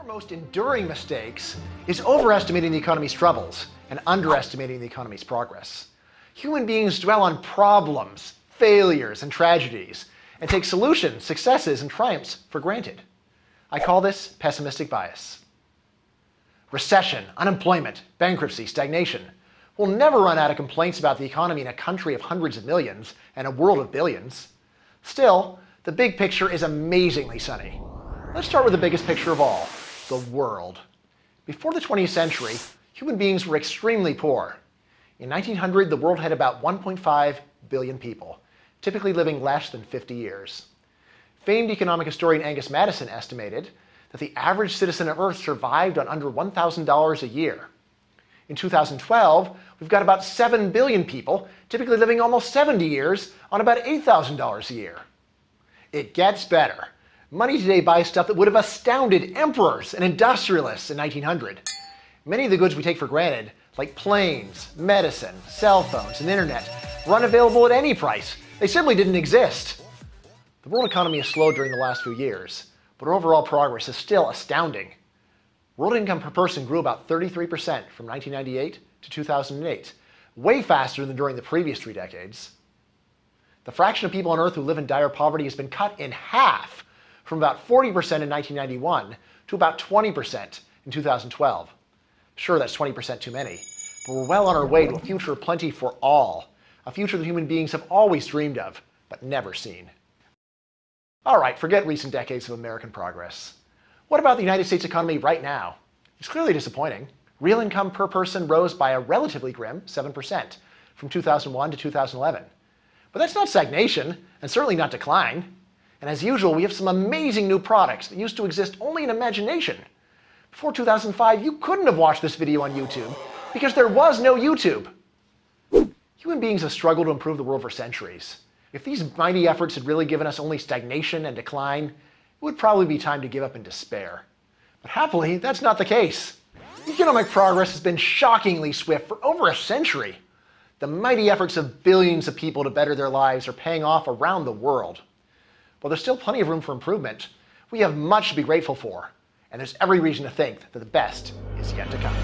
our most enduring mistakes is overestimating the economy's troubles and underestimating the economy's progress. Human beings dwell on problems, failures, and tragedies, and take solutions, successes, and triumphs for granted. I call this pessimistic bias. Recession, unemployment, bankruptcy, stagnation. We'll never run out of complaints about the economy in a country of hundreds of millions and a world of billions. Still, the big picture is amazingly sunny. Let's start with the biggest picture of all, the world. Before the 20th century, human beings were extremely poor. In 1900, the world had about 1.5 billion people, typically living less than 50 years. Famed economic historian Angus Maddison estimated that the average citizen of Earth survived on under $1,000 a year. In 2012, we've got about 7 billion people, typically living almost 70 years on about $8,000 a year. It gets better. Money today buys stuff that would have astounded emperors and industrialists in 1900. Many of the goods we take for granted, like planes, medicine, cell phones, and internet, were unavailable at any price. They simply didn't exist. The world economy has slowed during the last few years, but overall progress is still astounding. World income per person grew about 33% from 1998 to 2008, way faster than during the previous 3 decades. The fraction of people on Earth who live in dire poverty has been cut in half, from about 40% in 1991 to about 20% in 2012. Sure, that's 20% too many, but we're well on our way to a future of plenty for all, a future that human beings have always dreamed of, but never seen. All right, forget recent decades of American progress. What about the United States economy right now? It's clearly disappointing. Real income per person rose by a relatively grim 7% from 2001 to 2011. But that's not stagnation, and certainly not decline. And as usual, we have some amazing new products that used to exist only in imagination. Before 2005, you couldn't have watched this video on YouTube because there was no YouTube. Human beings have struggled to improve the world for centuries. If these mighty efforts had really given us only stagnation and decline, it would probably be time to give up in despair. But happily, that's not the case. Economic progress has been shockingly swift for over a century. The mighty efforts of billions of people to better their lives are paying off around the world. While there's still plenty of room for improvement, we have much to be grateful for, and there's every reason to think that the best is yet to come.